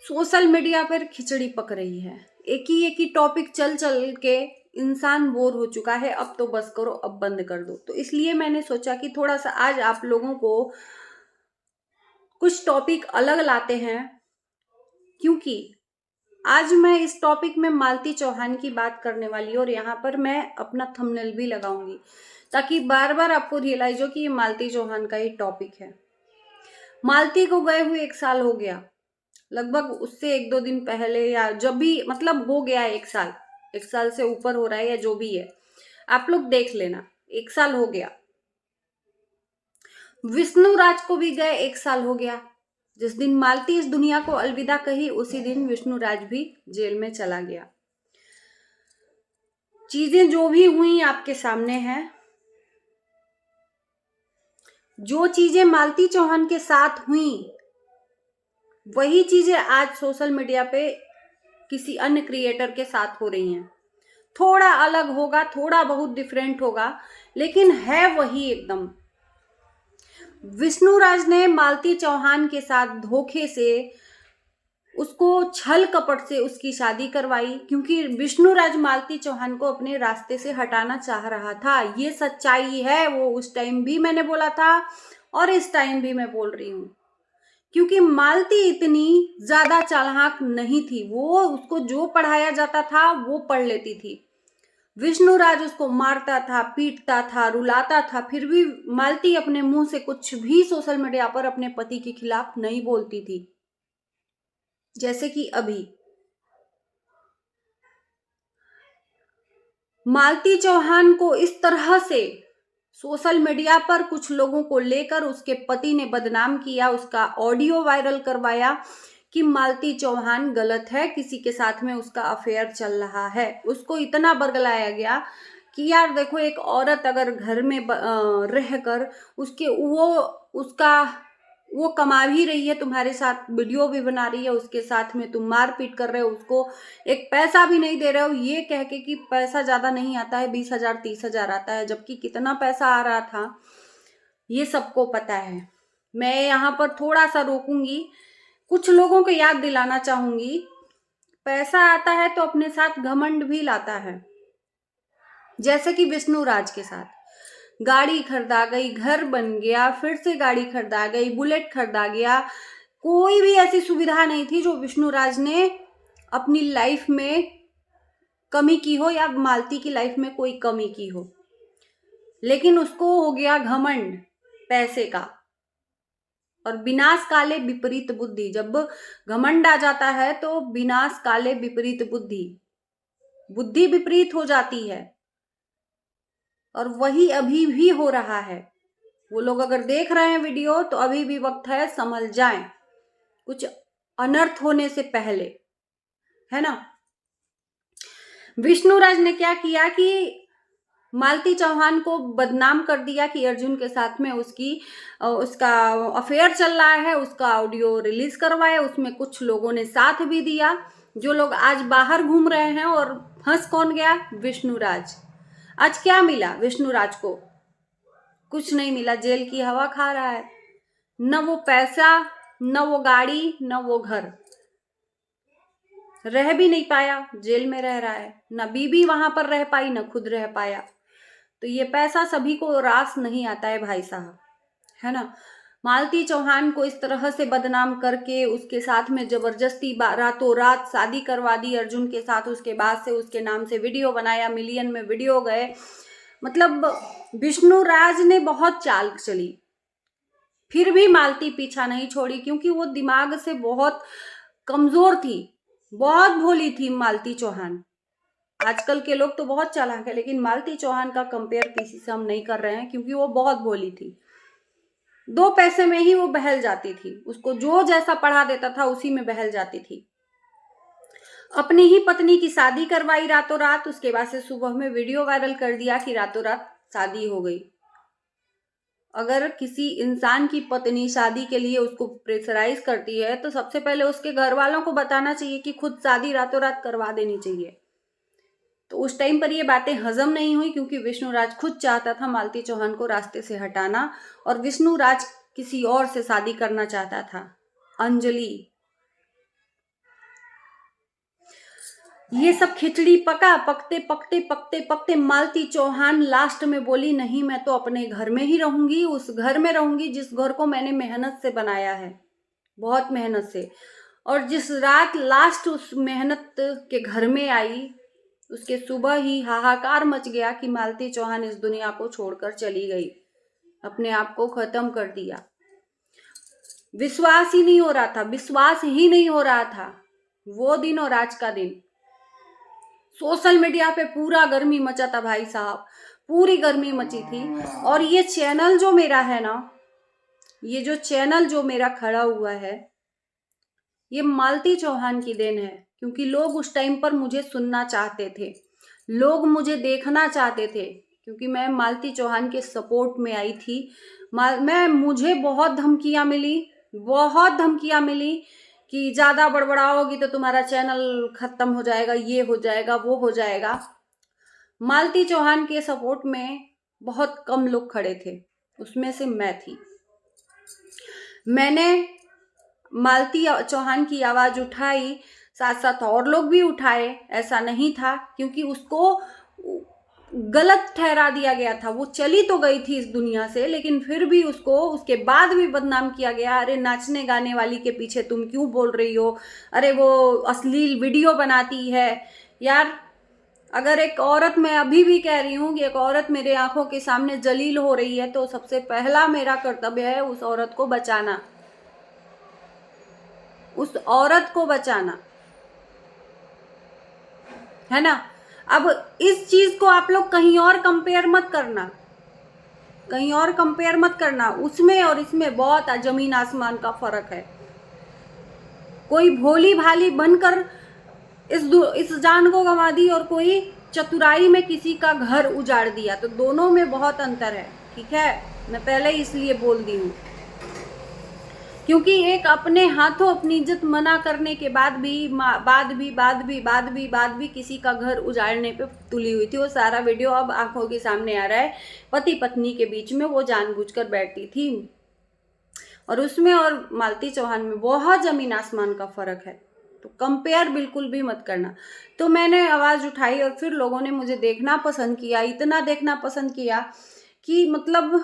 Social media पर खिचड़ी पक रही है। एक ही टॉपिक चल चल के इंसान बोर हो चुका है। अब तो बस करो, अब बंद कर दो। तो इसलिए मैंने सोचा कि थोड़ा सा आज आप लोगों को कुछ टॉपिक अलग लाते हैं, क्योंकि आज मैं इस टॉपिक में मालती चौहान की बात करने वाली हूँ और यहाँ पर मैं अपना थंबनेल भी लगाऊंगी ताकि बार बार आपको रियलाइज हो कि ये मालती चौहान का ही टॉपिक है। मालती को गए हुए 1 साल हो गया, लगभग उससे 1-2 दिन पहले, या जब भी मतलब हो गया है 1 साल, 1 साल से ऊपर हो रहा है या जो भी है, आप लोग देख लेना, 1 साल हो गया। विष्णु राज को भी गए 1 साल हो गया। जिस दिन मालती इस दुनिया को अलविदा कही उसी दिन विष्णु राज भी जेल में चला गया। चीजें जो भी हुई आपके सामने हैं। जो चीजें मालती चौहान के साथ हुई वही चीजें आज सोशल मीडिया पे किसी अन्य क्रिएटर के साथ हो रही हैं। थोड़ा अलग होगा, थोड़ा बहुत डिफरेंट होगा, लेकिन है वही एकदम। विष्णुराज ने मालती चौहान के साथ धोखे से, उसको छल कपट से उसकी शादी करवाई, क्योंकि विष्णुराज मालती चौहान को अपने रास्ते से हटाना चाह रहा था। ये सच्चाई है। वो उस टाइम भी मैंने बोला था और इस टाइम भी मैं बोल रही हूँ, क्योंकि मालती इतनी ज्यादा चालाक नहीं थी। वो उसको जो पढ़ाया जाता था वो पढ़ लेती थी। विष्णुराज उसको मारता था, पीटता था, रुलाता था, फिर भी मालती अपने मुंह से कुछ भी सोशल मीडिया पर अपने पति के खिलाफ नहीं बोलती थी। जैसे कि अभी मालती चौहान को इस तरह से सोशल मीडिया पर कुछ लोगों को लेकर उसके पति ने बदनाम किया, उसका ऑडियो वायरल करवाया कि मालती चौहान गलत है, किसी के साथ में उसका अफेयर चल रहा है। उसको इतना बरगलाया गया कि यार देखो, एक औरत अगर घर में रहकर वो कमा भी रही है, तुम्हारे साथ वीडियो भी बना रही है, उसके साथ में तुम मारपीट कर रहे हो, उसको एक पैसा भी नहीं दे रहे हो, ये कह के कि पैसा ज्यादा नहीं आता है, 20,000 30,000 आता है, जबकि कितना पैसा आ रहा था ये सबको पता है। मैं यहाँ पर थोड़ा सा रोकूंगी, कुछ लोगों को याद दिलाना चाहूंगी, पैसा आता है तो अपने साथ घमंड भी लाता है। जैसे कि विष्णुराज के साथ गाड़ी खरीदा गई, घर बन गया, फिर से गाड़ी खरीदा गई, बुलेट खरीदा गया, कोई भी ऐसी सुविधा नहीं थी जो विष्णुराज ने अपनी लाइफ में कमी की हो या मालती की लाइफ में कोई कमी की हो। लेकिन उसको हो गया घमंड पैसे का, और विनाश काले विपरीत बुद्धि। जब घमंड आ जाता है तो विनाश काले विपरीत बुद्धि, बुद्धि विपरीत हो जाती है, और वही अभी भी हो रहा है। वो लोग अगर देख रहे हैं वीडियो तो अभी भी वक्त है, संभल जाएं, कुछ अनर्थ होने से पहले, है ना। विष्णुराज ने क्या किया कि मालती चौहान को बदनाम कर दिया कि अर्जुन के साथ में उसका अफेयर चल रहा है, उसका ऑडियो रिलीज करवाया, उसमें कुछ लोगों ने साथ भी दिया, जो लोग आज बाहर घूम रहे हैं। और फंस कौन गया? विष्णुराज। आज क्या मिला विष्णुराज को? कुछ नहीं मिला, जेल की हवा खा रहा है। न वो पैसा, न वो गाड़ी, न वो घर, रह भी नहीं पाया, जेल में रह रहा है। न बीबी वहां पर रह पाई, न खुद रह पाया। तो ये पैसा सभी को रास नहीं आता है भाई साहब, है ना। मालती चौहान को इस तरह से बदनाम करके उसके साथ में जबरदस्ती रातों रात शादी करवा दी अर्जुन के साथ। उसके बाद से उसके नाम से वीडियो बनाया, मिलियन में वीडियो गए। मतलब विष्णुराज ने बहुत चाल चली, फिर भी मालती पीछा नहीं छोड़ी, क्योंकि वो दिमाग से बहुत कमजोर थी, बहुत भोली थी मालती चौहान। आजकल के लोग तो बहुत चालाक है, लेकिन मालती चौहान का कंपेयर किसी से हम नहीं कर रहे हैं, क्योंकि वो बहुत भोली थी। 2 पैसे में ही वो बहल जाती थी, उसको जो जैसा पढ़ा देता था उसी में बहल जाती थी। अपनी ही पत्नी की शादी करवाई रातों रात, उसके बाद से सुबह में वीडियो वायरल कर दिया कि रातों रात शादी हो गई। अगर किसी इंसान की पत्नी शादी के लिए उसको प्रेशराइज करती है तो सबसे पहले उसके घर वालों को बताना चाहिए कि खुद शादी रातों रात करवा देनी चाहिए। तो उस टाइम पर ये बातें हजम नहीं हुई, क्योंकि विष्णुराज खुद चाहता था मालती चौहान को रास्ते से हटाना, और विष्णुराज किसी और से शादी करना चाहता था, अंजलि। ये सब खिचड़ी पका, पकते पकते पकते पकते मालती चौहान लास्ट में बोली नहीं, मैं तो अपने घर में ही रहूंगी, उस घर में रहूंगी जिस घर को मैंने मेहनत से बनाया है, बहुत मेहनत से। और जिस रात लास्ट उस मेहनत के घर में आई, उसके सुबह ही हाहाकार मच गया कि मालती चौहान इस दुनिया को छोड़कर चली गई, अपने आप को खत्म कर दिया। विश्वास ही नहीं हो रहा था, विश्वास ही नहीं हो रहा था। वो दिन और आज का दिन, सोशल मीडिया पे पूरा गर्मी मचा था भाई साहब, पूरी गर्मी मची थी। और ये चैनल जो मेरा है ना, ये जो चैनल जो मेरा खड़ा हुआ है, ये मालती चौहान की देन है। क्योंकि लोग उस टाइम पर मुझे सुनना चाहते थे, लोग मुझे देखना चाहते थे, क्योंकि मैं मालती चौहान के सपोर्ट में आई थी। मुझे बहुत धमकियां मिली, बहुत धमकियां मिली कि ज़्यादा बड़बड़ाओगी तो तुम्हारा चैनल खत्म हो जाएगा, ये हो जाएगा, वो हो जाएगा। मालती चौहान के सपोर्ट में बहुत कम लोग खड़े थे, उसमें से मैं थी। मैंने मालती चौहान की आवाज़ उठाई, साथ साथ और लोग भी उठाए, ऐसा नहीं था, क्योंकि उसको गलत ठहरा दिया गया था। वो चली तो गई थी इस दुनिया से, लेकिन फिर भी उसको उसके बाद भी बदनाम किया गया। अरे नाचने गाने वाली के पीछे तुम क्यों बोल रही हो, अरे वो अश्लील वीडियो बनाती है। यार, अगर एक औरत, मैं अभी भी कह रही हूँ कि एक औरत मेरे आंखों के सामने जलील हो रही है, तो सबसे पहला मेरा कर्तव्य है उस औरत को बचाना, उस औरत को बचाना, है ना। अब इस चीज को आप लोग कहीं और कंपेयर मत करना, कहीं और कंपेयर मत करना। उसमें और इसमें बहुत जमीन आसमान का फर्क है। कोई भोली भाली बनकर इस जान को गंवा दी, और कोई चतुराई में किसी का घर उजाड़ दिया, तो दोनों में बहुत अंतर है। ठीक है, मैं पहले इसलिए बोल दी हूँ, क्योंकि एक अपने हाथों अपनी इज्जत मना करने के बाद भी किसी का घर उजाड़ने पे तुली हुई थी। वो सारा वीडियो अब आंखों के सामने आ रहा है। पति पत्नी के बीच में वो जानबूझकर बैठी थी, और उसमें और मालती चौहान में बहुत जमीन आसमान का फर्क है। तो कंपेयर बिल्कुल भी मत करना। तो मैंने आवाज़ उठाई, और फिर लोगों ने मुझे देखना पसंद किया, इतना देखना पसंद किया कि मतलब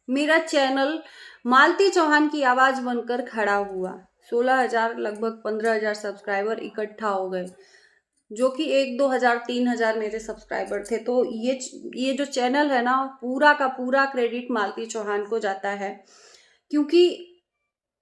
मेरा चैनल मालती चौहान की आवाज़ बनकर खड़ा हुआ। 16,000 लगभग 15,000 सब्सक्राइबर इकट्ठा हो गए, जो कि 1-2 हज़ार 3,000 मेरे सब्सक्राइबर थे। तो ये जो चैनल है ना, पूरा का पूरा क्रेडिट मालती चौहान को जाता है, क्योंकि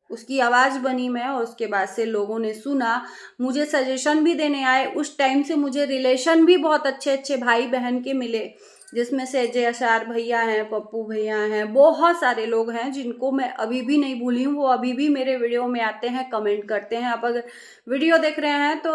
उसकी आवाज़ बनी मैं, और उसके बाद से लोगों ने सुना, मुझे सजेशन भी देने आए। उस टाइम से मुझे रिलेशन भी बहुत अच्छे अच्छे भाई बहन के मिले, जिसमें से जयसार भैया हैं, पप्पू भैया हैं, बहुत सारे लोग हैं जिनको मैं अभी भी नहीं भूली हूँ। वो अभी भी मेरे वीडियो में आते हैं, कमेंट करते हैं। आप अगर वीडियो देख रहे हैं तो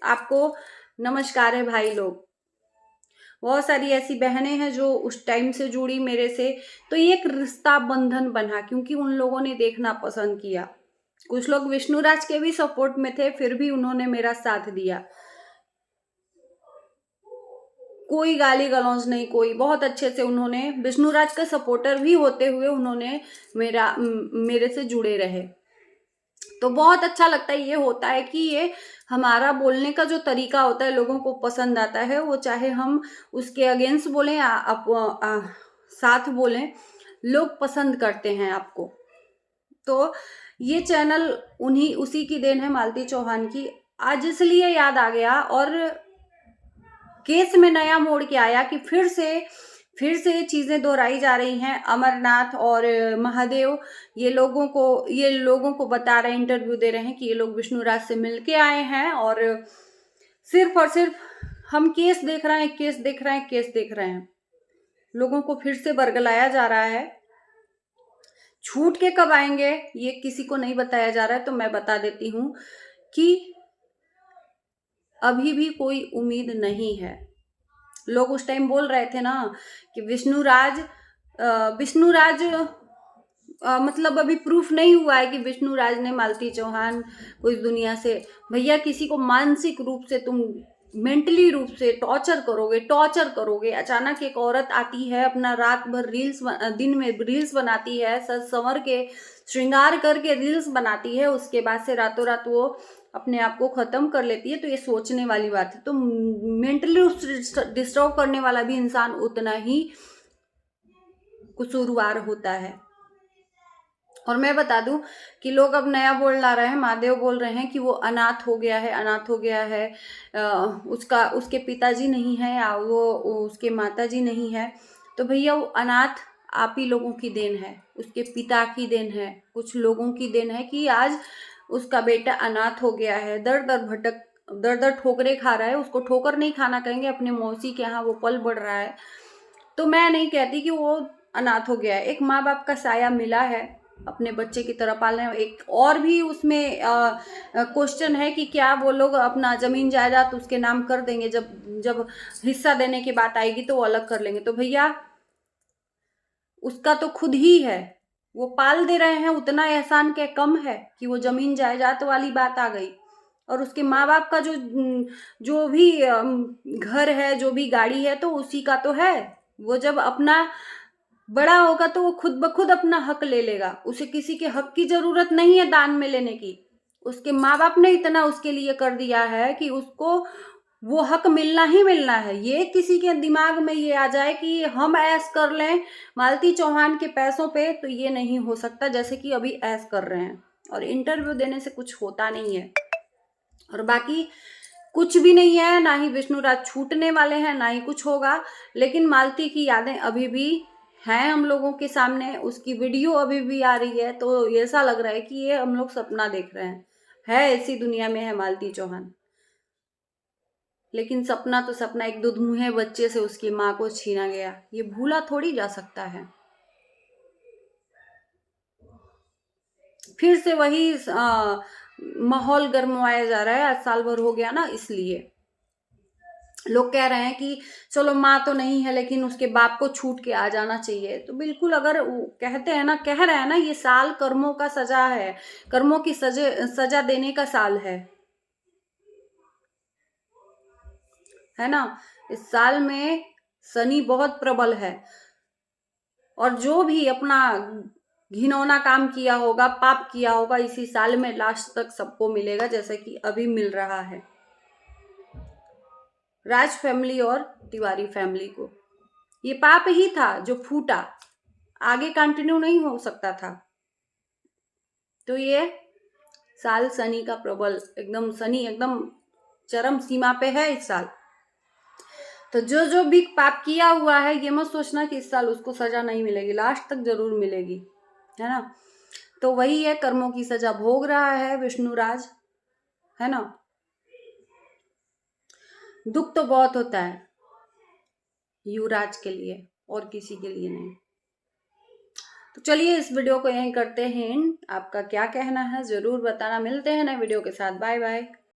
आपको नमस्कार है भाई लोग। बहुत सारी ऐसी बहनें हैं जो उस टाइम से जुड़ी मेरे से, तो ये एक रिश्ता बंधन बना, क्योंकि उन लोगों ने देखना पसंद किया। कुछ लोग विष्णुराज के भी सपोर्ट में थे, फिर भी उन्होंने मेरा साथ दिया। कोई गाली गलौज नहीं, कोई बहुत अच्छे से उन्होंने, विष्णुराज का सपोर्टर भी होते हुए उन्होंने मेरे से जुड़े रहे। तो बहुत अच्छा लगता है। ये होता है कि ये हमारा बोलने का जो तरीका होता है लोगों को पसंद आता है, वो चाहे हम उसके अगेंस्ट बोलें या साथ बोलें, लोग पसंद करते हैं आपको। तो ये चैनल उसी की देन है, मालती चौहान की। आज इसलिए याद आ गया, और केस में नया मोड़ के आया कि फिर से चीज़ें दोहराई जा रही हैं। अमरनाथ और महादेव ये लोगों को बता रहे हैं, इंटरव्यू दे रहे हैं कि ये लोग विष्णुराज से मिल के आए हैं, और सिर्फ और सिर्फ हम केस देख रहे हैं। लोगों को फिर से बरगलाया जा रहा है। छूट के कब आएंगे ये किसी को नहीं बताया जा रहा है। तो मैं बता देती हूँ कि अभी भी कोई उम्मीद नहीं है। लोग उस टाइम बोल रहे थे ना कि विष्णुराज मतलब अभी प्रूफ नहीं हुआ है कि विष्णुराज ने मालती चौहान को इस दुनिया से, भैया किसी को मानसिक रूप से तुम मेंटली रूप से टॉर्चर करोगे। अचानक एक औरत आती है, अपना रात भर दिन में रील्स बनाती है, सज संवर के श्रृंगार करके रील्स बनाती है, उसके बाद से रातों रात वो अपने आप को खत्म कर लेती है, तो ये सोचने वाली बात है। तो मेंटली डिस्टर्ब करने वाला भी इंसान उतना ही कसूरवार होता है। और मैं बता दूं कि लोग अब नया बोल ला रहे हैं, महादेव बोल रहे हैं कि वो अनाथ हो गया है, अनाथ हो गया है, उसके पिताजी नहीं है या वो उसके माताजी नहीं है। तो भैया वो अनाथ आप ही लोगों की देन है, उसके पिता की देन है, कुछ लोगों की देन है कि आज उसका बेटा अनाथ हो गया है, दर दर ठोकरे खा रहा है। उसको ठोकर नहीं खाना कहेंगे, अपने मौसी के यहाँ वो पल बढ़ रहा है। तो मैं नहीं कहती कि वो अनाथ हो गया है, एक माँ बाप का साया मिला है, अपने बच्चे की तरह पाल रहे हैं। एक और भी उसमें क्वेश्चन है कि क्या वो लोग अपना जमीन जायदाद उसके नाम कर देंगे, जब हिस्सा देने की बात आएगी तो वो अलग कर लेंगे। तो भैया उसका तो खुद ही है, वो पाल दे रहे हैं, उतना एहसान क्या कम है कि वो जमीन जायदाद वाली बात आ गई। और उसके माँ बाप का जो भी घर है, जो भी गाड़ी है, तो उसी का तो है। वो जब अपना बड़ा होगा तो वो खुद ब खुद अपना हक ले लेगा, उसे किसी के हक की जरूरत नहीं है दान में लेने की। उसके माँ बाप ने इतना उसके लिए कर दिया है कि उसको वो हक मिलना ही मिलना है। ये किसी के दिमाग में ये आ जाए कि हम ऐश कर लें मालती चौहान के पैसों पे, तो ये नहीं हो सकता, जैसे कि अभी ऐश कर रहे हैं। और इंटरव्यू देने से कुछ होता नहीं है, और बाकी कुछ भी नहीं है, ना ही विष्णुराज छूटने वाले हैं, ना ही कुछ होगा। लेकिन मालती की यादें अभी भी हैं हम लोगों के सामने, उसकी वीडियो अभी भी आ रही है, तो ऐसा लग रहा है कि ये हम लोग सपना देख रहे हैं। है ऐसी दुनिया में है मालती चौहान, लेकिन सपना तो सपना, एक दुधमुहे बच्चे से उसकी माँ को छीना गया, ये भूला थोड़ी जा सकता है। फिर से वही माहौल गर्मवाया जा रहा है, आज साल भर हो गया ना, इसलिए लोग कह रहे हैं कि चलो माँ तो नहीं है लेकिन उसके बाप को छूट के आ जाना चाहिए। तो बिल्कुल, अगर कहते हैं ना, कह रहे हैं ना, ये साल कर्मों का सजा है, कर्मों की सजा देने का साल है ना। इस साल में शनि बहुत प्रबल है, और जो भी अपना घिनौना काम किया होगा, पाप किया होगा, इसी साल में लास्ट तक सबको मिलेगा, जैसे कि अभी मिल रहा है राज फैमिली और तिवारी फैमिली को। ये पाप ही था जो फूटा, आगे कंटिन्यू नहीं हो सकता था। तो ये साल शनि का प्रबल, एकदम शनि एकदम चरम सीमा पे है इस साल। तो जो भी पाप किया हुआ है, ये मत सोचना कि इस साल उसको सजा नहीं मिलेगी, लास्ट तक जरूर मिलेगी, है ना। तो वही है, कर्मों की सजा भोग रहा है विष्णुराज, है ना। दुख तो बहुत होता है युवराज के लिए, और किसी के लिए नहीं। तो चलिए इस वीडियो को यहीं करते हैं। आपका क्या कहना है जरूर बताना। मिलते हैं नए वीडियो के साथ। Bye bye.